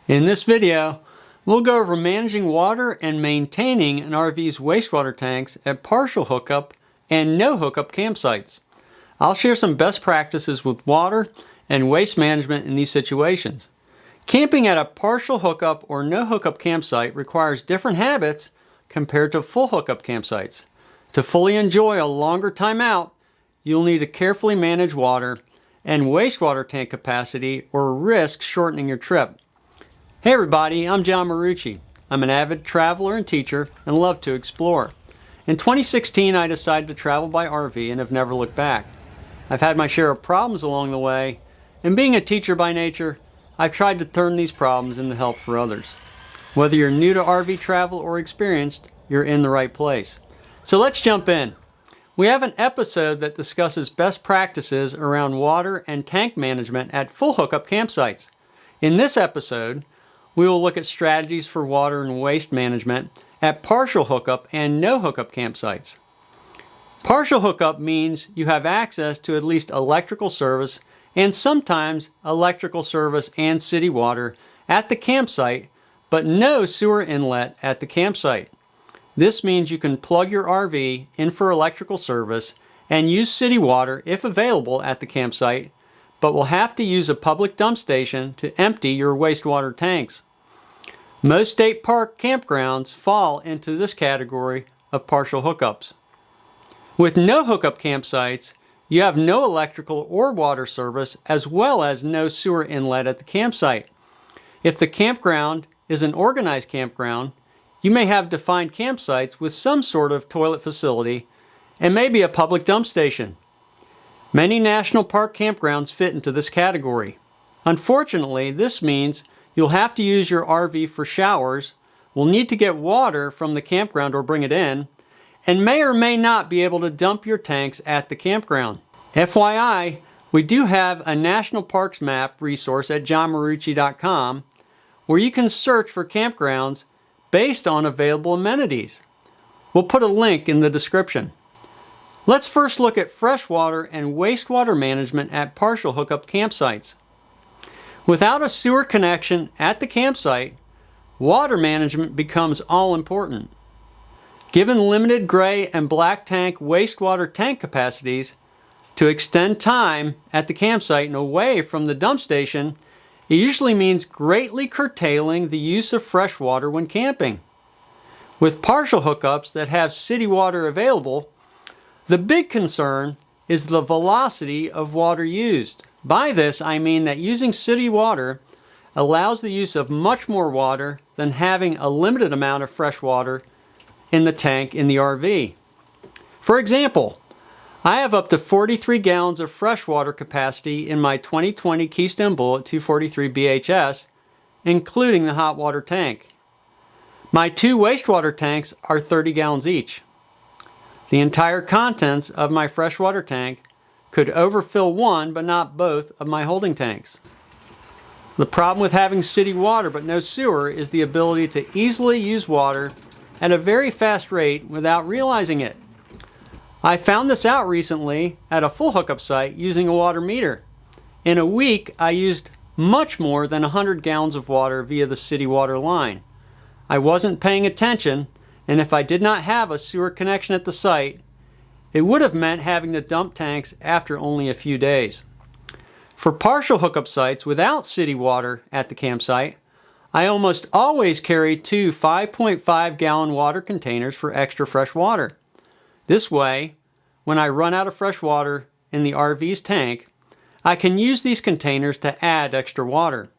In this video, we'll go over managing water and maintaining an RV's wastewater tanks at partial hookup and no hookup campsites. I'll share some best practices with water and waste management in these situations. Camping at a partial hookup or no hookup campsite requires different habits compared to full hookup campsites. To fully enjoy a longer time out, you'll need to carefully manage water and wastewater tank capacity or risk shortening your trip. Hey everybody, I'm John Marucci. I'm an avid traveler and teacher and love to explore. In 2016, I decided to travel by RV and have never looked back. I've had my share of problems along the way, and being a teacher by nature, I've tried to turn these problems into help for others. Whether you're new to RV travel or experienced, you're in the right place. So let's jump in. We have an episode that discusses best practices around water and tank management at full hookup campsites. In this episode, we will look at strategies for water and waste management at partial hookup and no hookup campsites. Partial hookup means you have access to at least electrical service and sometimes electrical service and city water at the campsite, but no sewer inlet at the campsite. This means you can plug your RV in for electrical service and use city water if available at the campsite, but will have to use a public dump station to empty your wastewater tanks. Most state park campgrounds fall into this category of partial hookups. With no hookup campsites, you have no electrical or water service as well as no sewer inlet at the campsite. If the campground is an organized campground, you may have defined campsites with some sort of toilet facility and maybe a public dump station. Many national park campgrounds fit into this category. Unfortunately, this means you'll have to use your RV for showers, will need to get water from the campground or bring it in, and may or may not be able to dump your tanks at the campground. FYI, we do have a National Parks Map resource at johnmarucci.com where you can search for campgrounds based on available amenities. We'll put a link in the description. Let's first look at freshwater and wastewater management at partial hookup campsites. Without a sewer connection at the campsite, water management becomes all important. Given limited gray and black tank wastewater tank capacities, to extend time at the campsite and away from the dump station, it usually means greatly curtailing the use of fresh water when camping. With partial hookups that have city water available, the big concern is the velocity of water used. By this, I mean that using city water allows the use of much more water than having a limited amount of fresh water in the tank in the RV. For example, I have up to 43 gallons of freshwater capacity in my 2020 Keystone Bullet 243 BHS, including the hot water tank. My two wastewater tanks are 30 gallons each. The entire contents of my freshwater tank could overfill one but not both of my holding tanks. The problem with having city water but no sewer is the ability to easily use water at a very fast rate without realizing it. I found this out recently at a full hookup site using a water meter. In a week, I used much more than 100 gallons of water via the city water line. I wasn't paying attention, and if I did not have a sewer connection at the site, it would have meant having to dump tanks after only a few days. For partial hookup sites without city water at the campsite, I almost always carry two 5.5 gallon water containers for extra fresh water. This way, when I run out of fresh water in the RV's tank, I can use these containers to add extra water.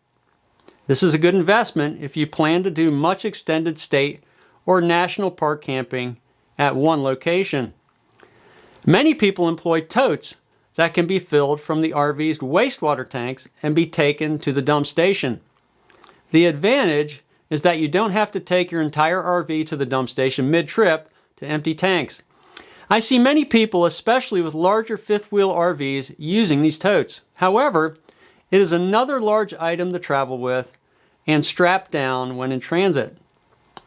This is a good investment if you plan to do much extended state or national park camping at one location. Many people employ totes that can be filled from the RV's wastewater tanks and be taken to the dump station. The advantage is that you don't have to take your entire RV to the dump station mid-trip to empty tanks. I see many people, especially with larger fifth wheel RVs, using these totes. However, it is another large item to travel with and strap down when in transit.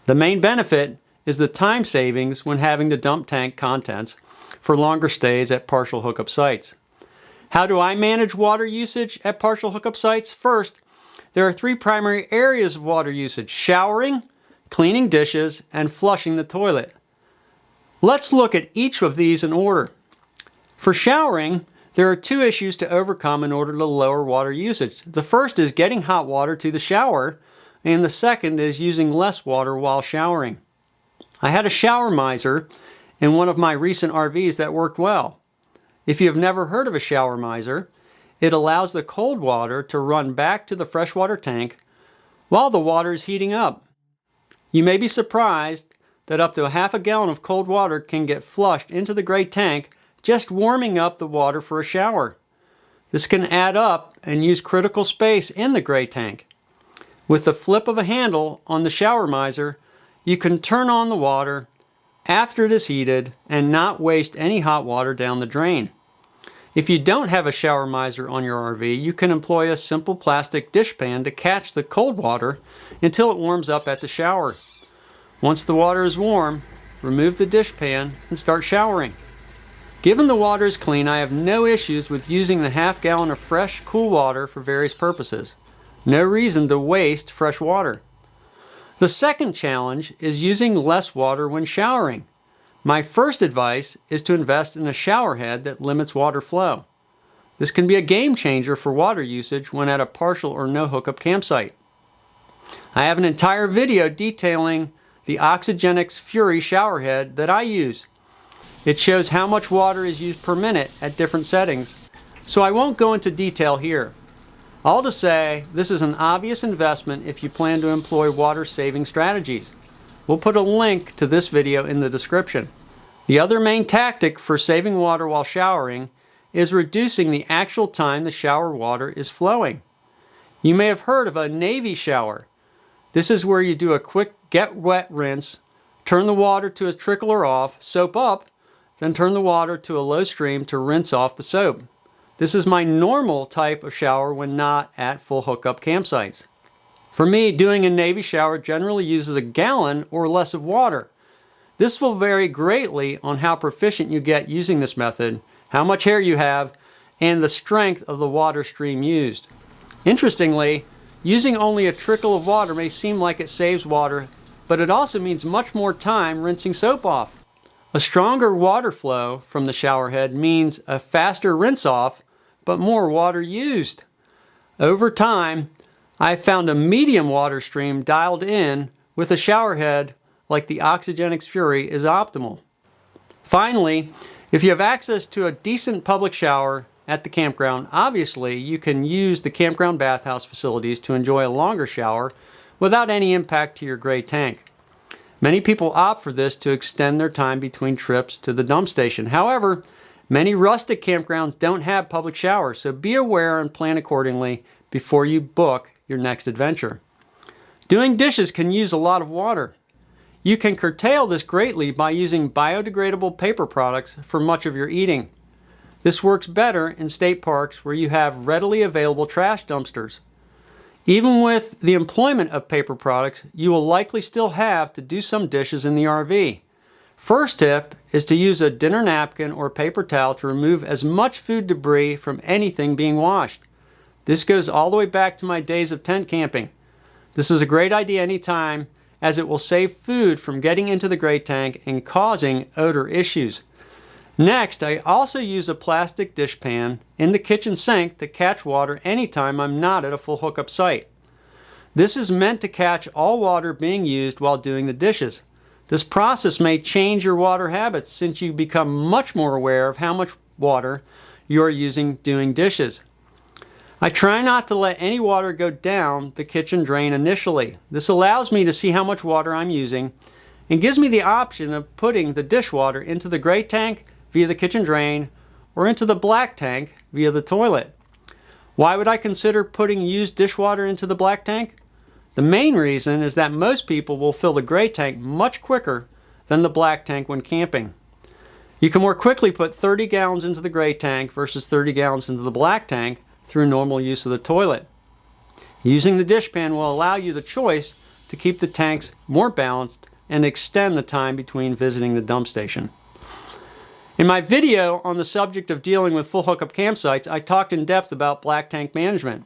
The main benefit is the time savings when having to dump tank contents for longer stays at partial hookup sites. How do I manage water usage at partial hookup sites? First, there are three primary areas of water usage: showering, cleaning dishes, and flushing the toilet. Let's look at each of these in order. For showering, there are two issues to overcome in order to lower water usage. The first is getting hot water to the shower, and the second is using less water while showering. I had a shower miser in one of my recent RVs that worked well. If you have never heard of a shower miser, it allows the cold water to run back to the freshwater tank while the water is heating up. You may be surprised that up to a half a gallon of cold water can get flushed into the gray tank just warming up the water for a shower. This can add up and use critical space in the gray tank. With the flip of a handle on the shower miser, you can turn on the water after it is heated and not waste any hot water down the drain. If you don't have a shower miser on your RV, you can employ a simple plastic dishpan to catch the cold water until it warms up at the shower. Once the water is warm, remove the dishpan and start showering. Given the water is clean, I have no issues with using the half gallon of fresh, cool water for various purposes. No reason to waste fresh water. The second challenge is using less water when showering. My first advice is to invest in a shower head that limits water flow. This can be a game changer for water usage when at a partial or no hookup campsite. I have an entire video detailing the Oxygenics Fury shower head that I use. It shows how much water is used per minute at different settings, so I won't go into detail here. All to say, this is an obvious investment if you plan to employ water-saving strategies. We'll put a link to this video in the description. The other main tactic for saving water while showering is reducing the actual time the shower water is flowing. You may have heard of a Navy shower. This is where you do a quick get wet rinse, turn the water to a trickle or off, soap up, then turn the water to a low stream to rinse off the soap. This is my normal type of shower when not at full hookup campsites. For me, doing a Navy shower generally uses a gallon or less of water. This will vary greatly on how proficient you get using this method, how much hair you have, and the strength of the water stream used. Interestingly, using only a trickle of water may seem like it saves water, but it also means much more time rinsing soap off. A stronger water flow from the shower head means a faster rinse off, but more water used. Over time, I've found a medium water stream dialed in with a shower head like the Oxygenics Fury is optimal. Finally, if you have access to a decent public shower at the campground, obviously you can use the campground bathhouse facilities to enjoy a longer shower without any impact to your gray tank. Many people opt for this to extend their time between trips to the dump station. However, many rustic campgrounds don't have public showers, so be aware and plan accordingly before you book your next adventure. Doing dishes can use a lot of water. You can curtail this greatly by using biodegradable paper products for much of your eating. This works better in state parks where you have readily available trash dumpsters. Even with the employment of paper products, you will likely still have to do some dishes in the RV. First tip is to use a dinner napkin or paper towel to remove as much food debris from anything being washed. This goes all the way back to my days of tent camping. This is a great idea anytime, as it will save food from getting into the gray tank and causing odor issues. Next, I also use a plastic dishpan in the kitchen sink to catch water anytime I'm not at a full hookup site. This is meant to catch all water being used while doing the dishes. This process may change your water habits since you become much more aware of how much water you are using doing dishes. I try not to let any water go down the kitchen drain initially. This allows me to see how much water I'm using and gives me the option of putting the dishwater into the gray tank via the kitchen drain or into the black tank via the toilet. Why would I consider putting used dishwater into the black tank? The main reason is that most people will fill the gray tank much quicker than the black tank when camping. You can more quickly put 30 gallons into the gray tank versus 30 gallons into the black tank through normal use of the toilet. Using the dishpan will allow you the choice to keep the tanks more balanced and extend the time between visiting the dump station. In my video on the subject of dealing with full hookup campsites, I talked in depth about black tank management.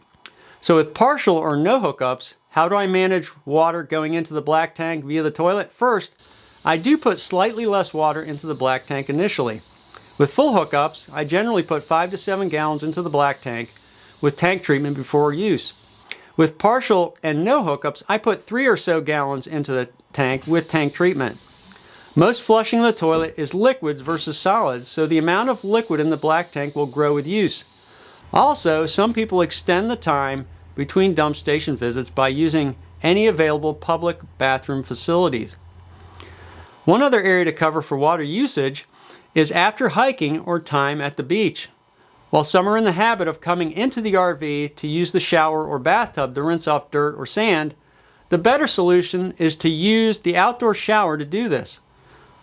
So with partial or no hookups, how do I manage water going into the black tank via the toilet? First, I do put slightly less water into the black tank initially. With full hookups, I generally put 5 to 7 gallons into the black tank with tank treatment before use. With partial and no hookups, I put 3 or so gallons into the tank with tank treatment. Most flushing of the toilet is liquids versus solids, so the amount of liquid in the black tank will grow with use. Also, some people extend the time between dump station visits by using any available public bathroom facilities. One other area to cover for water usage is after hiking or time at the beach. While some are in the habit of coming into the RV to use the shower or bathtub to rinse off dirt or sand, the better solution is to use the outdoor shower to do this.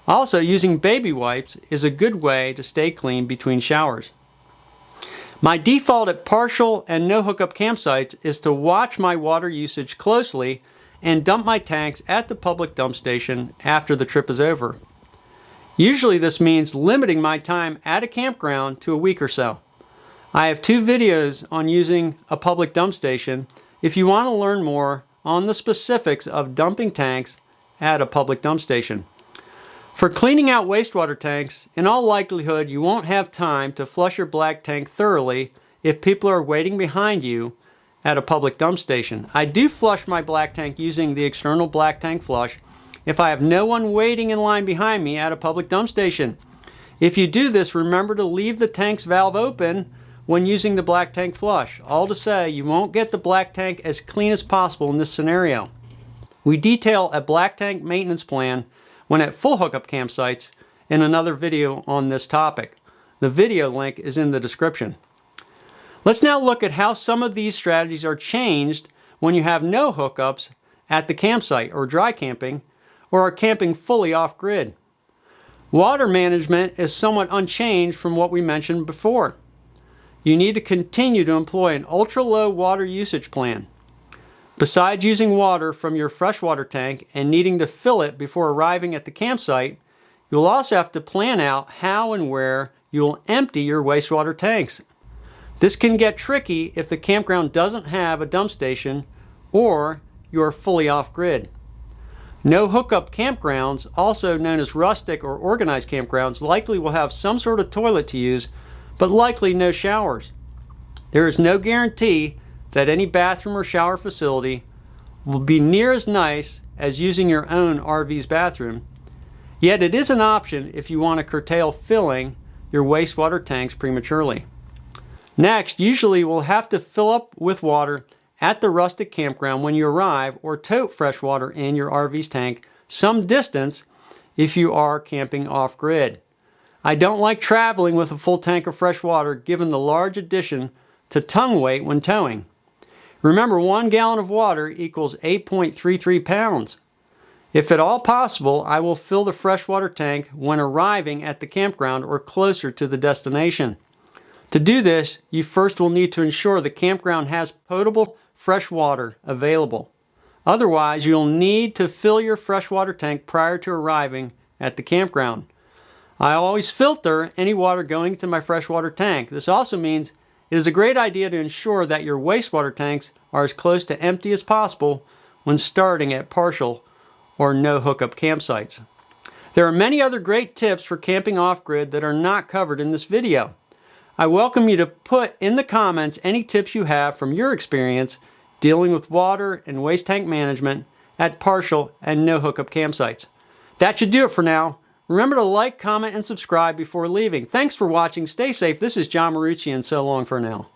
Also, using baby wipes is a good way to stay clean between showers. My default at partial and no hookup campsites is to watch my water usage closely and dump my tanks at the public dump station after the trip is over. Usually this means limiting my time at a campground to a week or so. I have 2 videos on using a public dump station if you want to learn more on the specifics of dumping tanks at a public dump station. For cleaning out wastewater tanks, in all likelihood you won't have time to flush your black tank thoroughly if people are waiting behind you at a public dump station. I do flush my black tank using the external black tank flush if I have no one waiting in line behind me at a public dump station. If you do this, remember to leave the tank's valve open when using the black tank flush. All to say, you won't get the black tank as clean as possible in this scenario. We detail a black tank maintenance plan when at full hookup campsites in another video on this topic. The video link is in the description. Let's now look at how some of these strategies are changed when you have no hookups at the campsite or dry camping or are camping fully off-grid. Water management is somewhat unchanged from what we mentioned before. You need to continue to employ an ultra-low water usage plan. Besides using water from your freshwater tank and needing to fill it before arriving at the campsite, you'll also have to plan out how and where you'll empty your wastewater tanks. This can get tricky if the campground doesn't have a dump station or you are fully off-grid. No hookup campgrounds, also known as rustic or organized campgrounds, likely will have some sort of toilet to use, but likely no showers. There is no guarantee that any bathroom or shower facility will be near as nice as using your own RV's bathroom, yet it is an option if you want to curtail filling your wastewater tanks prematurely. Next, usually we'll have to fill up with water at the rustic campground when you arrive or tote fresh water in your RV's tank some distance if you are camping off-grid. I don't like traveling with a full tank of fresh water given the large addition to tongue weight when towing. Remember, 1 gallon of water equals 8.33 pounds. If at all possible, I will fill the freshwater tank when arriving at the campground or closer to the destination. To do this, you first will need to ensure the campground has potable fresh water available. Otherwise, you'll need to fill your freshwater tank prior to arriving at the campground. I always filter any water going into my freshwater tank. This also means it is a great idea to ensure that your wastewater tanks are as close to empty as possible when starting at partial or no hookup campsites. There are many other great tips for camping off-grid that are not covered in this video. I welcome you to put in the comments any tips you have from your experience dealing with water and waste tank management at partial and no hookup campsites. That should do it for now. Remember to like, comment, and subscribe before leaving. Thanks for watching. Stay safe. This is John Marucci, and so long for now.